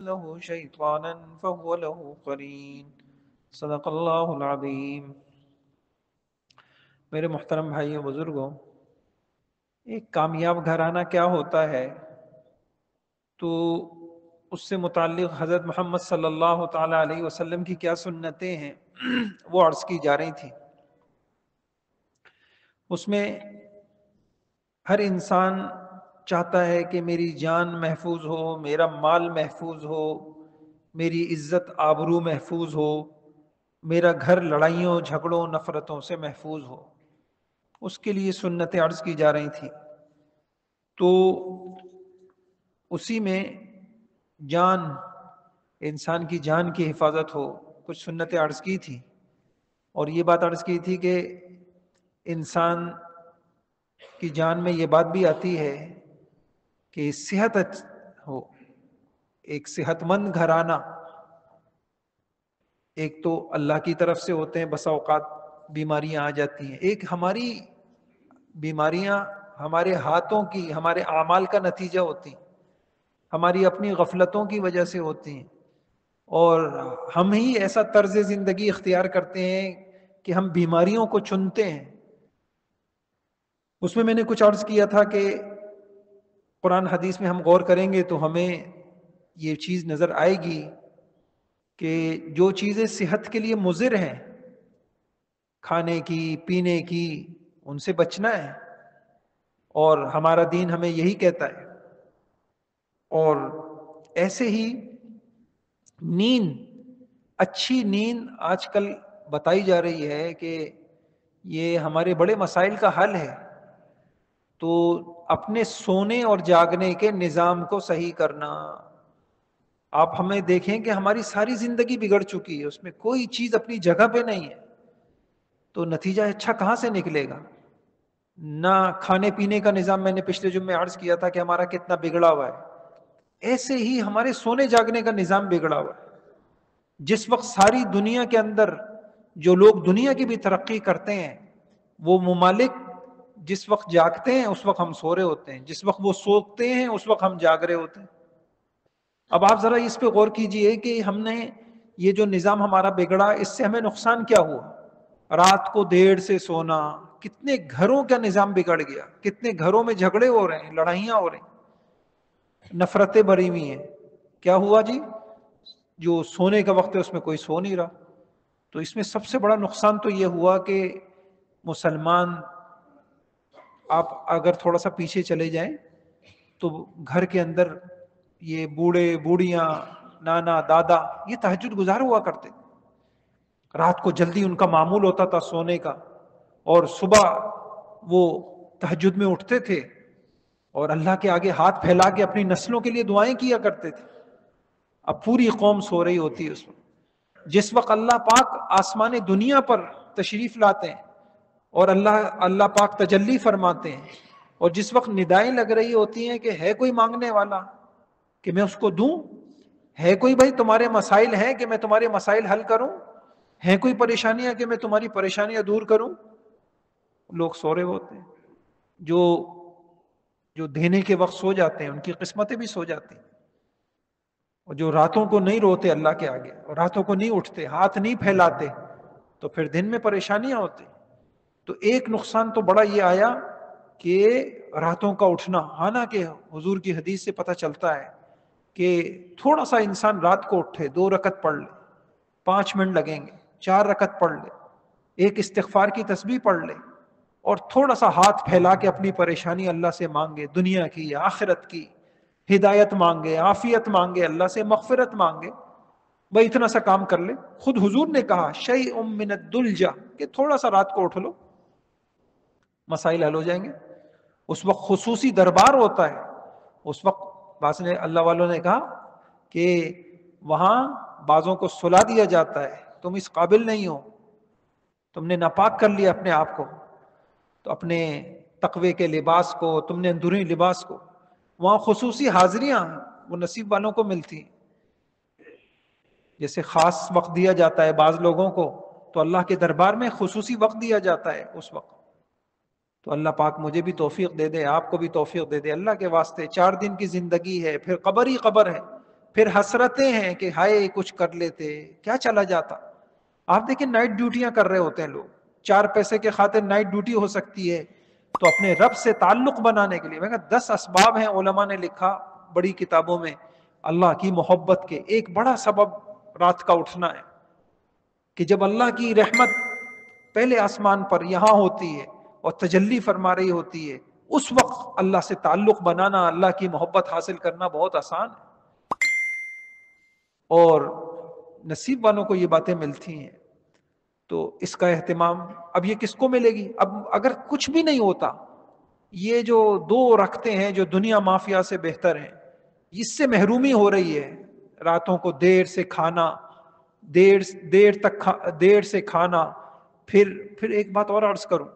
له شيطانا فهو له قرين صدق اللہ العظیم۔ میرے محترم بھائیوں بزرگوں، ایک کامیاب گھرانہ کیا ہوتا ہے تو اس سے متعلق حضرت محمد صلی اللہ تعالی علیہ وسلم کی کیا سنتیں ہیں وہ عرض کی جا رہی تھی۔ اس میں ہر انسان چاہتا ہے کہ میری جان محفوظ ہو، میرا مال محفوظ ہو، میری عزت آبرو محفوظ ہو، میرا گھر لڑائیوں جھگڑوں نفرتوں سے محفوظ ہو۔ اس کے لیے سنتیں عرض کی جا رہی تھیں، تو اسی میں جان، انسان کی جان کی حفاظت ہو، کچھ سنتیں عرض کی تھی، اور یہ بات عرض کی تھی کہ انسان کی جان میں یہ بات بھی آتی ہے کہ صحت ہو، ایک صحت مند گھرانہ ایک تو اللہ کی طرف سے ہوتے ہیں، بسا اوقات بیماریاں آ جاتی ہیں، ایک ہماری بیماریاں ہمارے ہاتھوں کی، ہمارے اعمال کا نتیجہ ہوتی ہیں، ہماری اپنی غفلتوں کی وجہ سے ہوتی ہیں، اور ہم ہی ایسا طرز زندگی اختیار کرتے ہیں کہ ہم بیماریوں کو چنتے ہیں۔ اس میں نے کچھ عرض کیا تھا کہ قرآن حدیث میں ہم غور کریں گے تو ہمیں یہ چیز نظر آئے گی کہ جو چیزیں صحت کے لیے مضر ہیں، کھانے کی، پینے کی، ان سے بچنا ہے، اور ہمارا دین ہمیں یہی کہتا ہے۔ اور ایسے ہی نیند، اچھی نیند آج کل بتائی جا رہی ہے کہ یہ ہمارے بڑے مسائل کا حل ہے، تو اپنے سونے اور جاگنے کے نظام کو صحیح کرنا۔ آپ ہمیں دیکھیں کہ ہماری ساری زندگی بگڑ چکی ہے، اس میں کوئی چیز اپنی جگہ پہ نہیں ہے، تو نتیجہ اچھا کہاں سے نکلے گا؟ نہ کھانے پینے کا نظام، میں نے پچھلے جمعے عرض کیا تھا کہ ہمارا کتنا بگڑا ہوا ہے، ایسے ہی ہمارے سونے جاگنے کا نظام بگڑا ہوا ہے۔ جس وقت ساری دنیا کے اندر جو لوگ دنیا کی بھی ترقی کرتے ہیں، وہ ممالک جس وقت جاگتے ہیں اس وقت ہم سو رہے ہوتے ہیں، جس وقت وہ سوتے ہیں اس وقت ہم جاگ رہے ہوتے ہیں۔ اب آپ ذرا اس پہ غور کیجئے کہ ہم نے یہ جو نظام ہمارا بگڑا، اس سے ہمیں نقصان کیا ہوا؟ رات کو دیر سے سونا، کتنے گھروں کا نظام بگڑ گیا، کتنے گھروں میں جھگڑے ہو رہے ہیں، لڑائیاں ہو رہی ہیں، نفرتیں بھری ہوئی ہیں۔ کیا ہوا جی؟ جو سونے کا وقت ہے اس میں کوئی سو نہیں رہا۔ تو اس میں سب سے بڑا نقصان تو یہ ہوا کہ مسلمان، آپ اگر تھوڑا سا پیچھے چلے جائیں تو گھر کے اندر یہ بوڑھے بوڑھیاں، نانا دادا، یہ تہجد گزار ہوا کرتے، رات کو جلدی ان کا معمول ہوتا تھا سونے کا، اور صبح وہ تہجد میں اٹھتے تھے اور اللہ کے آگے ہاتھ پھیلا کے اپنی نسلوں کے لیے دعائیں کیا کرتے تھے۔ اب پوری قوم سو رہی ہوتی ہے اس وقت، جس وقت اللہ پاک آسمان دنیا پر تشریف لاتے ہیں اور اللہ پاک تجلی فرماتے ہیں، اور جس وقت ندائیں لگ رہی ہوتی ہیں کہ ہے کوئی مانگنے والا کہ میں اس کو دوں، ہے کوئی بھائی تمہارے مسائل ہیں کہ میں تمہارے مسائل حل کروں، ہے کوئی پریشانیاں کہ میں تمہاری پریشانیاں دور کروں، لوگ سو رہے ہوتے ہیں۔ جو دینے کے وقت سو جاتے ہیں ان کی قسمتیں بھی سو جاتی ہیں، اور جو راتوں کو نہیں روتے اللہ کے آگے، اور راتوں کو نہیں اٹھتے، ہاتھ نہیں پھیلاتے، تو پھر دن میں پریشانیاں ہوتی۔ تو ایک نقصان تو بڑا یہ آیا کہ راتوں کا اٹھنا، حالانکہ حضور کی حدیث سے پتہ چلتا ہے کہ تھوڑا سا انسان رات کو اٹھے، 2 رکعت پڑھ لے، 5 منٹ لگیں گے، 4 رکعت پڑھ لے، ایک استغفار کی تسبیح پڑھ لے، اور تھوڑا سا ہاتھ پھیلا کے اپنی پریشانی اللہ سے مانگے، دنیا کی یا آخرت کی، ہدایت مانگے، عافیت مانگے، اللہ سے مغفرت مانگے، بھائی اتنا سا کام کر لے۔ خود حضور نے کہا شیء من الدلجہ، کہ تھوڑا سا رات کو اٹھ لو، مسائل حل ہو جائیں گے۔ اس وقت خصوصی دربار ہوتا ہے، اس وقت بعض نے اللہ والوں نے کہا کہ وہاں بعضوں کو سلا دیا جاتا ہے، تم اس قابل نہیں ہو، تم نے ناپاک کر لیا اپنے آپ کو، تو اپنے تقوی کے لباس کو، تم نے اندرونی لباس کو، وہاں خصوصی حاضریاں وہ نصیب والوں کو ملتی ہیں۔ جیسے خاص وقت دیا جاتا ہے بعض لوگوں کو، تو اللہ کے دربار میں خصوصی وقت دیا جاتا ہے اس وقت۔ تو اللہ پاک مجھے بھی توفیق دے دے، آپ کو بھی توفیق دے دے، اللہ کے واسطے 4 دن کی زندگی ہے، پھر قبر ہی قبر ہے، پھر حسرتیں ہیں کہ ہائے کچھ کر لیتے، کیا چلا جاتا۔ آپ دیکھیں نائٹ ڈیوٹیاں کر رہے ہوتے ہیں لوگ، 4 پیسے کے خاطر نائٹ ڈیوٹی ہو سکتی ہے، تو اپنے رب سے تعلق بنانے کے لیے میں کہا 10 اسباب ہیں علماء نے لکھا بڑی کتابوں میں اللہ کی محبت کے، ایک بڑا سبب رات کا اٹھنا ہے کہ جب اللہ کی رحمت پہلے آسمان پر یہاں ہوتی ہے اور تجلی فرما رہی ہوتی ہے، اس وقت اللہ سے تعلق بنانا، اللہ کی محبت حاصل کرنا بہت آسان ہے، اور نصیب والوں کو یہ باتیں ملتی ہیں۔ تو اس کا اہتمام اب یہ کس کو ملے گی؟ اب اگر کچھ بھی نہیں ہوتا، یہ جو 2 رکھتے ہیں جو دنیا مافیا سے بہتر ہیں، اس سے محرومی ہو رہی ہے، راتوں کو دیر سے کھانا، دیر سے کھانا۔ پھر ایک بات اور عرض کروں،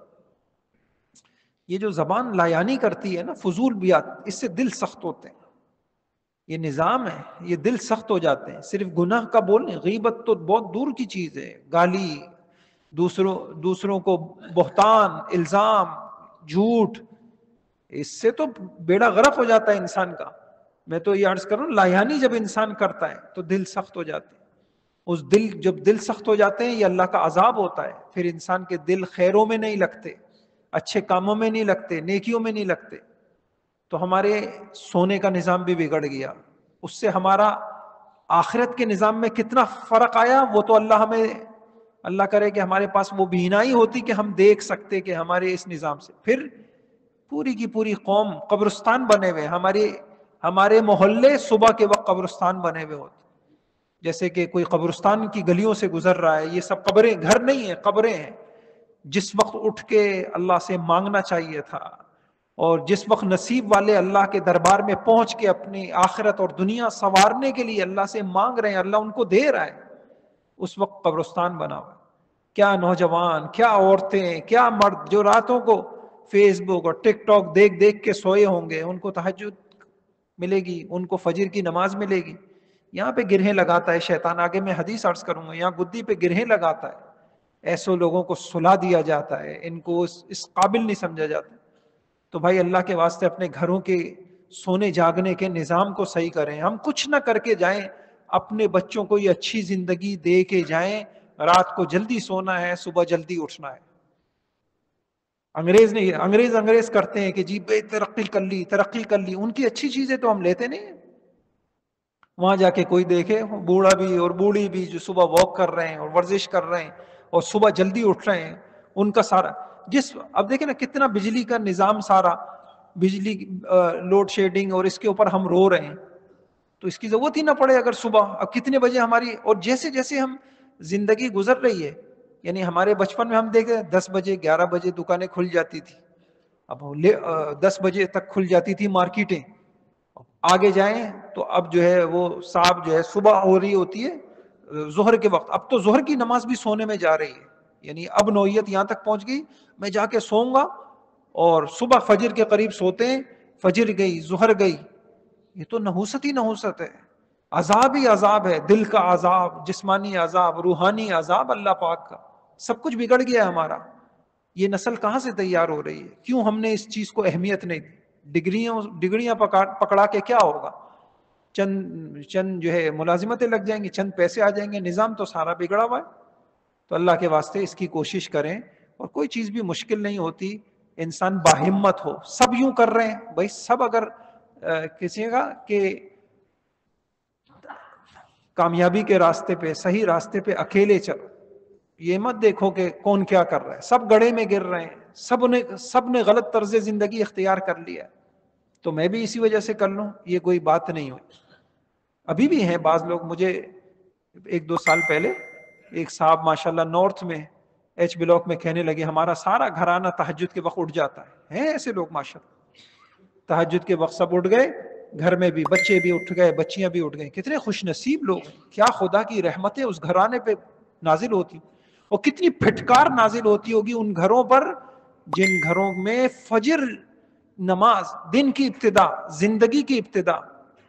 یہ جو زبان لایانی کرتی ہے نا، فضول بیات، اس سے دل سخت ہوتے ہیں، یہ نظام ہے، یہ دل سخت ہو جاتے ہیں۔ صرف گناہ کا بولنے، غیبت تو بہت دور کی چیز ہے، گالی، دوسروں کو بہتان، الزام، جھوٹ، اس سے تو بیڑا غرق ہو جاتا ہے انسان کا۔ میں تو یہ عرض کروں، لایانی جب انسان کرتا ہے تو دل سخت ہو جاتے ہیں، جب دل سخت ہو جاتے ہیں یہ اللہ کا عذاب ہوتا ہے، پھر انسان کے دل خیروں میں نہیں لگتے، اچھے کاموں میں نہیں لگتے، نیکیوں میں نہیں لگتے، تو ہمارے سونے کا نظام بھی بگڑ گیا، اس سے ہمارا آخرت کے نظام میں کتنا فرق آیا وہ تو اللہ کرے کہ ہمارے پاس وہ بینائی ہوتی کہ ہم دیکھ سکتے کہ ہمارے اس نظام سے پھر پوری کی پوری قوم قبرستان بنے ہوئے، ہمارے محلے صبح کے وقت قبرستان بنے ہوئے ہوتے، جیسے کہ کوئی قبرستان کی گلیوں سے گزر رہا ہے، یہ سب قبریں، گھر نہیں ہیں، قبریں ہیں۔ جس وقت اٹھ کے اللہ سے مانگنا چاہیے تھا، اور جس وقت نصیب والے اللہ کے دربار میں پہنچ کے اپنی آخرت اور دنیا سنوارنے کے لیے اللہ سے مانگ رہے ہیں، اللہ ان کو دے رہا ہے، اس وقت قبرستان بنا ہوا ہے۔ کیا نوجوان، کیا عورتیں، کیا مرد جو راتوں کو فیس بک اور ٹک ٹاک دیکھ دیکھ کے سوئے ہوں گے، ان کو تہجد ملے گی، ان کو فجر کی نماز ملے گی۔ یہاں پہ گرہیں لگاتا ہے شیطان، آگے میں حدیث عرض کروں گا، یہاں گدی پہ گرہیں لگاتا ہے، ایسے لوگوں کو سلا دیا جاتا ہے، ان کو اس قابل نہیں سمجھا جاتا۔ تو بھائی اللہ کے واسطے اپنے گھروں کے سونے جاگنے کے نظام کو صحیح کریں، ہم کچھ نہ کر کے جائیں، اپنے بچوں کو یہ اچھی زندگی دے کے جائیں، رات کو جلدی سونا ہے، صبح جلدی اٹھنا ہے۔ انگریز کرتے ہیں کہ جی بے ترقی کر لی، ان کی اچھی چیزیں تو ہم لیتے نہیں ہیں۔ وہاں جا کے کوئی دیکھے بوڑھا بھی اور بوڑھی بھی جو صبح واک کر رہے ہیں اور ورزش کر رہے ہیں اور صبح جلدی اٹھ رہے ہیں، ان کا سارا اب دیکھیں نا کتنا بجلی کا نظام، سارا بجلی لوڈ شیڈنگ، اور اس کے اوپر ہم رو رہے ہیں، تو اس کی ضرورت ہی نہ پڑے اگر صبح اب کتنے بجے ہماری، اور جیسے جیسے ہم زندگی گزر رہی ہے، یعنی ہمارے بچپن میں ہم دیکھیں 10 بجے 11 بجے دکانیں کھل جاتی تھی، اب 10 بجے تک کھل جاتی تھی مارکیٹیں، آگے جائیں تو اب جو ہے وہ صاحب جو ہے صبح ہو رہی ہوتی ہے ظہر کے وقت، اب تو ظہر کی نماز بھی سونے میں جا رہی ہے، یعنی اب نوعیت یہاں تک پہنچ گئی میں جا کے سوؤں گا، اور صبح فجر کے قریب سوتے ہیں، فجر گئی، ظہر گئی، یہ تو نحوست ہی نحوست ہے، عذاب ہی عذاب ہے، دل کا عذاب، جسمانی عذاب، روحانی عذاب اللہ پاک کا، سب کچھ بگڑ گیا ہے ہمارا۔ یہ نسل کہاں سے تیار ہو رہی ہے؟ کیوں ہم نے اس چیز کو اہمیت نہیں دی؟ ڈگریاں پکڑا کے کیا ہوگا؟ چند جو ہے ملازمتیں لگ جائیں گی، چند پیسے آ جائیں گے، نظام تو سارا بگڑا ہوا ہے۔ تو اللہ کے واسطے اس کی کوشش کریں، اور کوئی چیز بھی مشکل نہیں ہوتی، انسان باہمت ہو، سب یوں کر رہے ہیں بھائی، سب اگر کسی کا کہ کامیابی کے راستے پہ، صحیح راستے پہ اکیلے چلو، یہ مت دیکھو کہ کون کیا کر رہا ہے، سب گڑھے میں گر رہے ہیں، سب نے غلط طرز زندگی اختیار کر لیا، تو میں بھی اسی وجہ سے کر لوں، یہ کوئی بات نہیں ہوئی۔ ابھی بھی ہیں بعض لوگ، مجھے 1-2 سال پہلے ایک صاحب ماشاءاللہ نارتھ میں ایچ بلاک میں کہنے لگے ہمارا سارا گھرانہ تہجد کے وقت اٹھ جاتا ہے، ہیں ایسے لوگ ماشاءاللہ، تہجد کے وقت سب اٹھ گئے، گھر میں بھی بچے بھی اٹھ گئے، بچیاں بھی اٹھ گئیں، کتنے خوش نصیب لوگ ہیں، کیا خدا کی رحمتیں اس گھرانے پہ نازل ہوتی، اور کتنی پھٹکار نازل ہوتی ہوگی ان گھروں پر جن گھروں میں فجر نماز، دن کی ابتدا، زندگی کی ابتدا،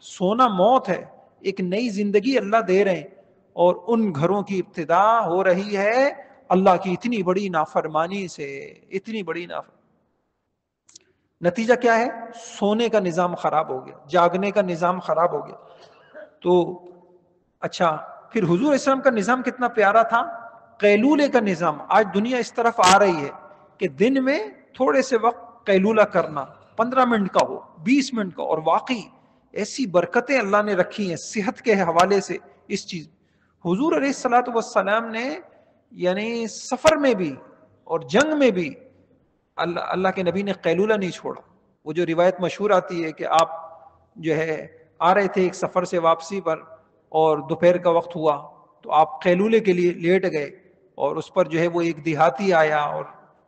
سونا موت ہے، ایک نئی زندگی اللہ دے رہے ہیں، اور ان گھروں کی ابتدا ہو رہی ہے اللہ کی اتنی بڑی نافرمانی سے، اتنی بڑی نافرمانی۔ نتیجہ کیا ہے؟ سونے کا نظام خراب ہو گیا، جاگنے کا نظام خراب ہو گیا، تو اچھا، پھر حضور علیہ السلام کا نظام کتنا پیارا تھا، قیلولے کا نظام. آج دنیا اس طرف آ رہی ہے کہ دن میں تھوڑے سے وقت قیلولہ کرنا، 15 منٹ کا ہو، 20 منٹ کا. اور واقعی ایسی برکتیں اللہ نے رکھی ہیں صحت کے حوالے سے اس چیز. حضور علیہ الصلوۃ والسلام نے یعنی سفر میں بھی اور جنگ میں بھی اللہ کے نبی نے قیلولہ نہیں چھوڑا. وہ جو روایت مشہور آتی ہے کہ آپ جو ہے آ رہے تھے ایک سفر سے واپسی پر اور دوپہر کا وقت ہوا تو آپ قیلولے کے لیے لیٹ گئے، اور اس پر جو ہے وہ ایک دیہاتی آیا اور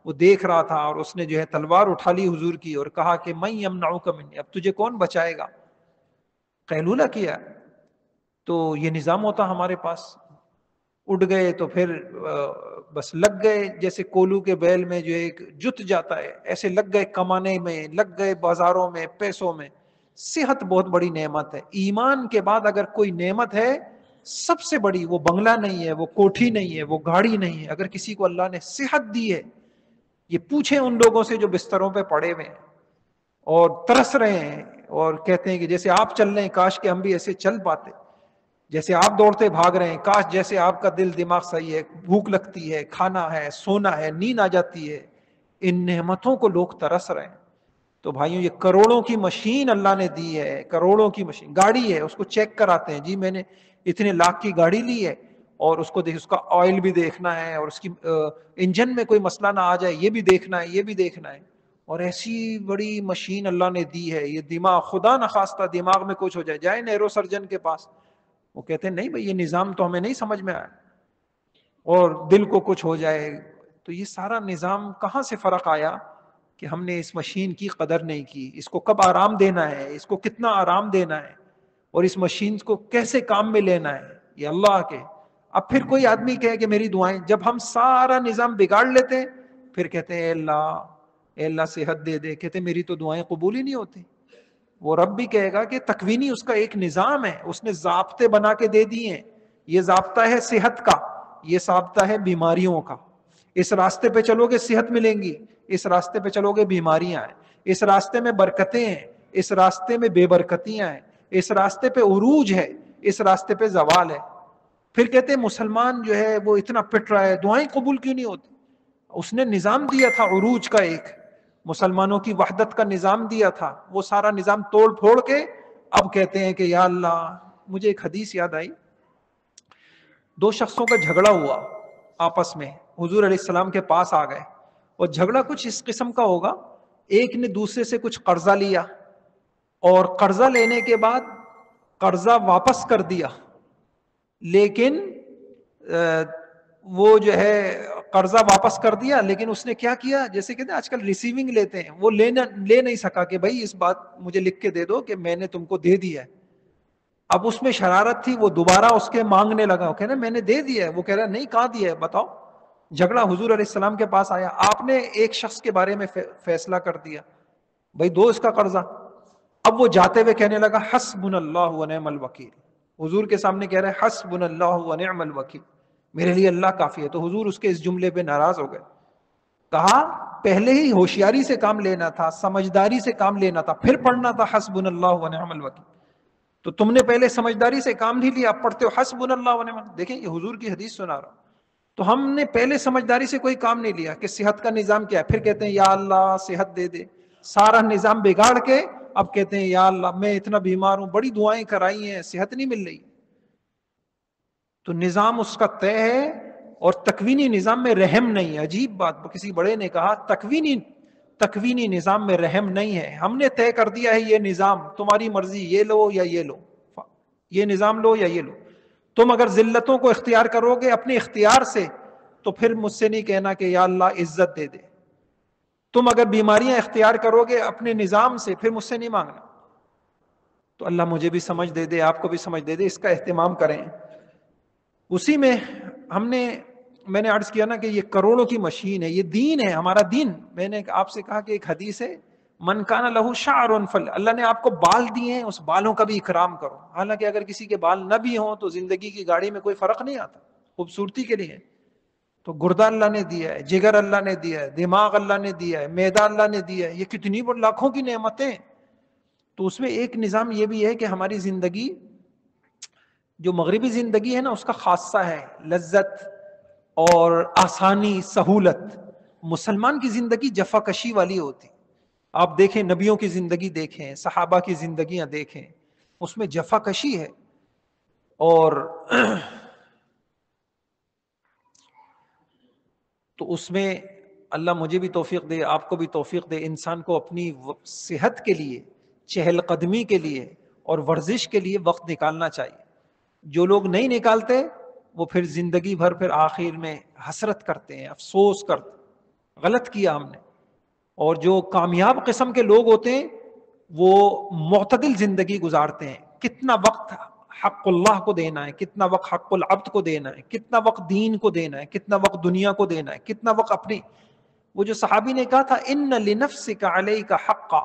وہ دیکھ رہا تھا، اور اس نے جو ہے تلوار اٹھا لی حضور کی اور کہا کہ من یمنعک منی، اب تجھے کون بچائے گا. قیلولہ کیا. تو یہ نظام ہوتا ہمارے پاس. اٹھ گئے تو پھر بس لگ گئے، جیسے کولو کے بیل میں جو ایک جت جاتا ہے ایسے لگ گئے کمانے میں، لگ گئے بازاروں میں، پیسوں میں. صحت بہت بڑی نعمت ہے. ایمان کے بعد اگر کوئی نعمت ہے سب سے بڑی، وہ بنگلہ نہیں ہے، وہ کوٹھی نہیں ہے، وہ گاڑی نہیں ہے. اگر کسی کو اللہ نے صحت دی ہے، یہ پوچھیں ان لوگوں سے جو بستروں پہ پڑے ہوئے ہیں اور ترس رہے ہیں اور کہتے ہیں کہ جیسے آپ چل رہے ہیں کاش کہ ہم بھی ایسے چل پاتے، جیسے آپ دوڑتے بھاگ رہے ہیں کاش جیسے آپ کا دل دماغ صحیح ہے، بھوک لگتی ہے، کھانا ہے، سونا ہے، نیند آ جاتی ہے. ان نعمتوں کو لوگ ترس رہے ہیں. تو بھائیوں یہ کروڑوں کی مشین اللہ نے دی ہے، کروڑوں کی مشین. گاڑی ہے اس کو چیک کراتے ہیں، جی میں نے اتنے لاکھ کی گاڑی لی ہے اور اس کو دیکھ، اس کا آئل بھی دیکھنا ہے اور اس کی انجن میں کوئی مسئلہ نہ آ جائے یہ بھی دیکھنا ہے، یہ بھی دیکھنا ہے. اور ایسی بڑی مشین اللہ نے دی ہے. یہ دماغ، خدا نخواستہ دماغ میں کچھ ہو جائے، جائے نیرو سرجن کے پاس، وہ کہتے ہیں نہیں بھائی یہ نظام تو ہمیں نہیں سمجھ میں آیا، اور دل کو کچھ ہو جائے. تو یہ سارا نظام کہاں سے فرق آیا کہ ہم نے اس مشین کی قدر نہیں کی. اس کو کب آرام دینا ہے، اس کو کتنا آرام دینا ہے، اور اس مشین کو کیسے کام میں لینا ہے، یہ اللہ کے. اب پھر کوئی آدمی کہے کہ میری دعائیں، جب ہم سارا نظام بگاڑ لیتے ہیں پھر کہتے ہیں اے اللہ صحت دے دے، کہتے ہیں میری تو دعائیں قبول ہی نہیں ہوتی. وہ رب بھی کہے گا کہ تکوینی اس کا ایک نظام ہے، اس نے ضابطے بنا کے دے دیے ہیں. یہ ضابطہ ہے صحت کا، یہ ضابطہ ہے بیماریوں کا. اس راستے پہ چلو گے صحت ملیں گی، اس راستے پہ چلو گے بیماریاں ہیں. اس راستے میں برکتیں ہیں، اس راستے میں بے برکتیاں ہیں. اس راستے پہ عروج ہے، اس راستے پہ زوال ہے. پھر کہتے ہیں مسلمان جو ہے وہ اتنا پٹ رہا ہے، دعائیں قبول کیوں نہیں ہوتی؟ اس نے نظام دیا تھا عروج کا، ایک مسلمانوں کی وحدت کا نظام دیا تھا، وہ سارا نظام توڑ پھوڑ کے اب کہتے ہیں کہ یا اللہ. مجھے ایک حدیث یاد آئی، دو شخصوں کا جھگڑا ہوا آپس میں، حضور علیہ السلام کے پاس آ گئے، اور جھگڑا کچھ اس قسم کا ہوگا، ایک نے دوسرے سے کچھ قرضہ لیا اور قرضہ لینے کے بعد قرضہ واپس کر دیا، لیکن وہ جو ہے قرضہ واپس کر دیا، لیکن اس نے کیا کیا، جیسے کہتے ہیں آج کل ریسیونگ لیتے ہیں، وہ لے نہیں سکا کہ بھائی اس بات مجھے لکھ کے دے دو کہ میں نے تم کو دے دیا ہے. اب اس میں شرارت تھی، وہ دوبارہ اس کے مانگنے لگا، وہ کہہ رہا میں نے دے دیا ہے، وہ کہہ رہا نہیں کہاں دیا ہے بتاؤ. جھگڑا حضور علیہ السلام کے پاس آیا، آپ نے ایک شخص کے بارے میں فیصلہ کر دیا بھائی دو اس کا قرضہ. اب وہ جاتے ہوئے کہنے لگا حسبنا اللہ ونعم الوکیل. حضور کے سامنے کہہ رہے حسبنا اللہ ونعم الوکیل، میرے لیے اللہ کافی ہے. تو حضور اس کے اس جملے پہ ناراض ہو گئے. کہا پہلے ہی ہوشیاری سے کام لینا تھا، سمجھداری سے کام لینا تھا، پھر پڑھنا تھا حسبنا اللہ ونعم الوکیل. تو تم نے پہلے سمجھداری سے کام نہیں لیا، اب پڑھتے ہو حسبنا اللہ ونعم. دیکھیں یہ حضور کی حدیث سنا رہا ہوں. تو ہم نے پہلے سمجھداری سے کوئی کام نہیں لیا کہ صحت کا نظام کیا ہے، پھر کہتے ہیں یا اللہ صحت دے دے. سارا نظام بگاڑ کے اب کہتے ہیں یا اللہ میں اتنا بیمار ہوں، بڑی دعائیں کرائی ہیں، صحت نہیں مل رہی. تو نظام اس کا طے ہے، اور تکوینی نظام میں رحم نہیں ہے. عجیب بات، کسی بڑے نے کہا تکوینی نظام میں رحم نہیں ہے. ہم نے طے کر دیا ہے یہ نظام، تمہاری مرضی، یہ لو یا یہ لو، یہ نظام لو یا یہ لو. تم اگر ذلتوں کو اختیار کرو گے اپنے اختیار سے تو پھر مجھ سے نہیں کہنا کہ یا اللہ عزت دے دے. تم اگر بیماریاں اختیار کرو گے اپنے نظام سے پھر مجھ سے نہیں مانگنا. تو اللہ مجھے بھی سمجھ دے دے، آپ کو بھی سمجھ دے دے، اس کا اہتمام کریں. اسی میں میں نے عرض کیا نا کہ یہ کروڑوں کی مشین ہے، یہ دین ہے، ہمارا دین. میں نے آپ سے کہا کہ ایک حدیث ہے من کان لہ شعر فل، اللہ نے آپ کو بال دیے ہیں، اس بالوں کا بھی اکرام کرو. حالانکہ اگر کسی کے بال نہ بھی ہوں تو زندگی کی گاڑی میں کوئی فرق نہیں آتا، خوبصورتی کے لیے. تو گردہ اللہ نے دیا ہے، جگر اللہ نے دیا ہے، دماغ اللہ نے دیا ہے، معدہ اللہ نے دیا ہے، یہ کتنی بڑی لاکھوں کی نعمتیں. تو اس میں ایک نظام یہ بھی ہے کہ ہماری زندگی جو مغربی زندگی ہے نا اس کا خاصہ ہے لذت اور آسانی، سہولت. مسلمان کی زندگی جفا کشی والی ہوتی. آپ دیکھیں نبیوں کی زندگی دیکھیں، صحابہ کی زندگیاں دیکھیں، اس میں جفا کشی ہے. اور تو اس میں اللہ مجھے بھی توفیق دے، آپ کو بھی توفیق دے، انسان کو اپنی صحت کے لیے، چہل قدمی کے لیے اور ورزش کے لیے وقت نکالنا چاہیے. جو لوگ نہیں نکالتے وہ پھر زندگی بھر پھر آخر میں حسرت کرتے ہیں، افسوس کرتے ہیں غلط کیا ہم نے. اور جو کامیاب قسم کے لوگ ہوتے ہیں وہ معتدل زندگی گزارتے ہیں. کتنا وقت حق اللہ کو دینا ہے، کتنا وقت حق العبد کو دینا ہے، کتنا وقت دین کو دینا ہے، کتنا وقت دنیا کو دینا ہے، کتنا وقت اپنی. وہ جو صحابی نے کہا تھا ان لنفسک علیک حقا،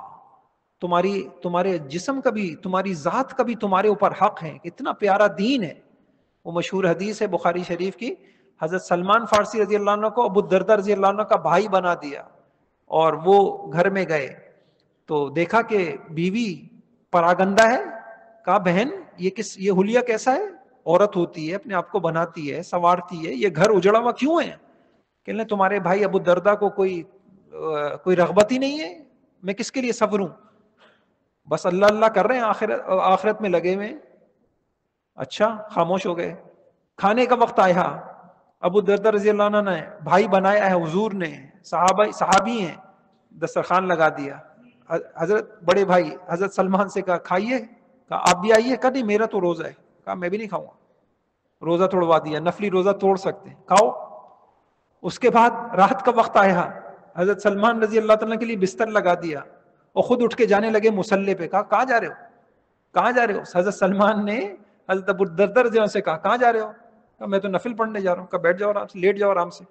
تمہارے جسم کا بھی، تمہاری ذات کا بھی تمہارے اوپر حق ہے. اتنا پیارا دین ہے. وہ مشہور حدیث ہے بخاری شریف کی، حضرت سلمان فارسی رضی اللہ عنہ کو ابو الدرداء رضی اللہ عنہ کا بھائی بنا دیا. اور وہ گھر میں گئے تو دیکھا کہ بیوی پراگندہ ہے. کہا بہن یہ حلیہ کیسا ہے؟ عورت ہوتی ہے اپنے آپ کو بناتی ہے، سنوارتی ہے، یہ گھر اجڑا ہوا کیوں ہے؟ کہ تمہارے بھائی ابو الدرداء کو کوئی رغبت ہی نہیں ہے، میں کس کے لیے سنوروں؟ بس اللہ اللہ کر رہے ہیں، آخرت میں لگے ہوئے. اچھا، خاموش ہو گئے. کھانے کا وقت آیا، ابو الدرداء رضی اللہ عنہ نے بھائی بنایا ہے حضور نے، صحابی ہیں، دسترخوان لگا دیا. حضرت بڑے بھائی حضرت سلمان سے کہا کھائیے. کہا آپ بھی آئیے. کہا نہیں میرا تو روزہ ہے. کہا میں بھی نہیں کھاؤں گا. روزہ توڑوا دیا. نفلی روزہ توڑ سکتے ہیں، کھاؤ. اس کے بعد رات کا وقت آیا، حضرت سلمان رضی اللہ تعالیٰ کے لیے بستر لگا دیا اور خود اٹھ کے جانے لگے مصلی پہ. کہا کہاں جا رہے ہو؟ کہاں جا رہے ہو؟ حضرت سلمان نے حضرت ابو الدرداء رضی اللہ عنہ سے کہا کہاں جا رہے ہو؟ کہا میں تو نفل پڑھنے جا رہا ہوں. کہا بیٹھ جاؤ آرام سے، لیٹ جاؤ آرام سے.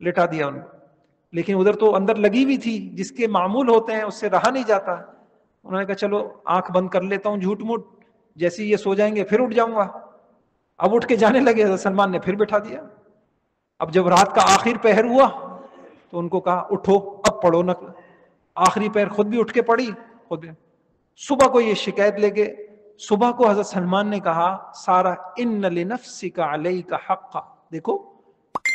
لٹا دیا ان کو. لیکن ادھر تو اندر لگی ہوئی تھی، جس کے معمول ہوتے ہیں اس سے رہا نہیں جاتا. انہوں نے کہا چلو آنکھ بند کر لیتا ہوں جھوٹ موٹ، جیسے یہ سو جائیں گے پھر اٹھ جاؤں گا. اب اٹھ کے جانے لگے. حضرت سلمان نے پھر بٹھا دیا. اب جب رات کا آخر پہر ہوا تو ان کو کہا اٹھو اب پڑھو نہ. آخری پہر خود بھی اٹھ کے پڑھی، خود بھی. صبح کو یہ شکایت لے کے، صبح کو حضرت سلمان نے کہا سارا ان لنفسک علیک حقا. دیکھو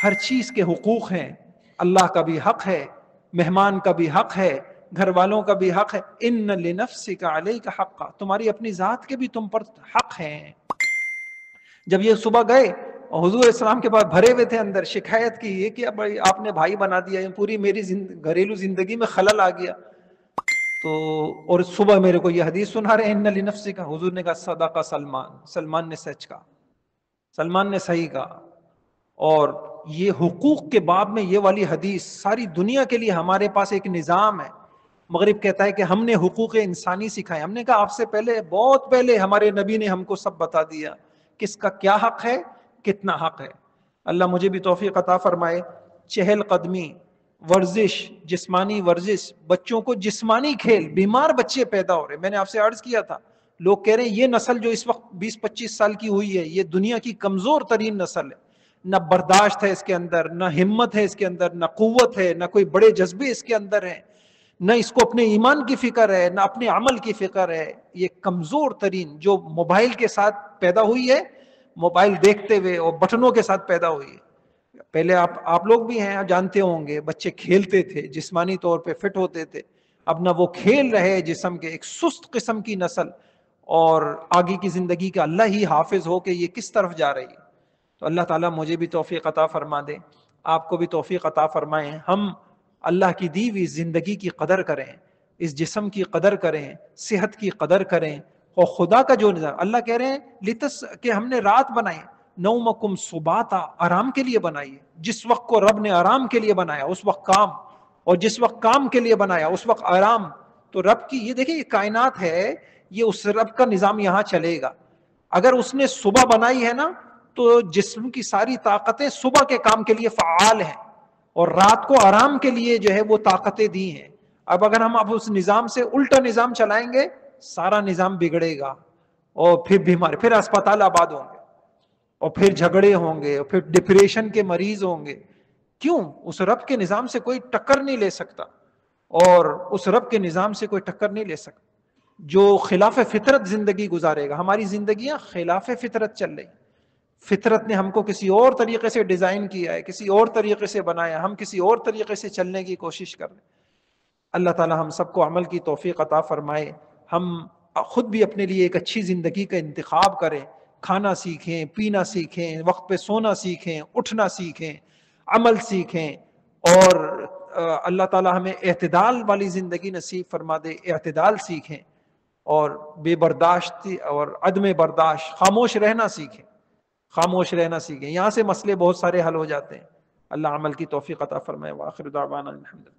ہر چیز کے حقوق ہیں، اللہ کا بھی حق ہے، مہمان کا بھی حق ہے، گھر والوں کا بھی حق ہے. ان لنفسک علیک حقا، تمہاری اپنی ذات کے بھی تم پر حق ہیں. جب یہ صبح گئے حضور اسلام کے پاس بھرے ہوئے تھے اندر، شکایت کی یہ کہ آپ نے بھائی بنا دیا، پوری میری گھریلو زندگی میں خلل آ گیا. تو اور صبح میرے کو یہ حدیث سنا رہے ہیں ان لنفسک. حضور نے کہا صدق سلمان نے سچ کہا، سلمان نے صحیح کہا. اور یہ حقوق کے باب میں یہ والی حدیث ساری دنیا کے لیے ہمارے پاس ایک نظام ہے. مغرب کہتا ہے کہ ہم نے حقوق انسانی سکھائے. ہم نے کہا آپ سے پہلے، بہت پہلے ہمارے نبی نے ہم کو سب بتا دیا کس کا کیا حق ہے، کتنا حق ہے. اللہ مجھے بھی توفیق عطا فرمائے. چہل قدمی، ورزش، جسمانی ورزش، بچوں کو جسمانی کھیل. بیمار بچے پیدا ہو رہے. میں نے آپ سے عرض کیا تھا، لوگ کہہ رہے ہیں یہ نسل جو اس وقت 20-25 سال کی ہوئی ہے یہ دنیا کی کمزور ترین نسل ہے. نہ برداشت ہے اس کے اندر، نہ ہمت ہے اس کے اندر، نہ قوت ہے، نہ کوئی بڑے جذبے اس کے اندر ہیں، نہ اس کو اپنے ایمان کی فکر ہے، نہ اپنے عمل کی فکر ہے. یہ کمزور ترین جو موبائل کے ساتھ پیدا ہوئی ہے، موبائل دیکھتے ہوئے اور بٹنوں کے ساتھ پیدا ہوئی ہے. پہلے آپ لوگ بھی ہیں جانتے ہوں گے، بچے کھیلتے تھے، جسمانی طور پہ فٹ ہوتے تھے. اب نہ وہ کھیل رہے جسم کے، ایک سست قسم کی نسل. اور آگے کی زندگی کا اللہ ہی حافظ ہو کہ یہ کس طرف جا رہی ہے. تو اللہ تعالیٰ مجھے بھی توفیق عطا فرما دے، آپ کو بھی توفیق عطا فرمائیں. ہم اللہ کی دی ہوئی زندگی کی قدر کریں، اس جسم کی قدر کریں، صحت کی قدر کریں. اور خدا کا جو نظام اللہ کہہ رہے ہیں کہ ہم نے رات بنائی، نومکم سباتا، آرام کے لیے بنائی. جس وقت کو رب نے آرام کے لیے بنایا اس وقت کام، اور جس وقت کام کے لیے بنایا اس وقت آرام. تو رب کی یہ دیکھیں، یہ کائنات ہے، یہ اس رب کا نظام یہاں چلے گا. اگر اس نے صبح بنائی ہے نا تو جسم کی ساری طاقتیں صبح کے کام کے لیے فعال ہیں، اور رات کو آرام کے لیے جو ہے وہ طاقتیں دی ہیں. اب اگر ہم اس نظام سے الٹا نظام چلائیں گے سارا نظام بگڑے گا، اور پھر بیمار، پھر اسپتال آباد ہوں گے، اور پھر جھگڑے ہوں گے، اور پھر ڈپریشن کے مریض ہوں گے. کیوں؟ اس رب کے نظام سے کوئی ٹکر نہیں لے سکتا، اور اس رب کے نظام سے کوئی ٹکر نہیں لے سکتا. جو خلاف فطرت زندگی گزارے گا. ہماری زندگیاں خلاف فطرت چل رہی. فطرت نے ہم کو کسی اور طریقے سے ڈیزائن کیا ہے، کسی اور طریقے سے بنایا، ہم کسی اور طریقے سے چلنے کی کوشش کر رہے ہیں. اللہ تعالی ہم سب کو عمل کی توفیق عطا فرمائے. ہم خود بھی اپنے لیے ایک اچھی زندگی کا انتخاب کریں، کھانا سیکھیں، پینا سیکھیں، وقت پہ سونا سیکھیں، اٹھنا سیکھیں، عمل سیکھیں، اور اللہ تعالی ہمیں اعتدال والی زندگی نصیب فرما دے. اعتدال سیکھیں اور بے برداشتی اور عدم برداشت، خاموش رہنا سیکھیں. خاموش رہنا سیکھیں، یہاں سے مسئلے بہت سارے حل ہو جاتے ہیں. اللہ عمل کی توفیق عطا فرمائے. وآخر دعوانا الحمدللہ.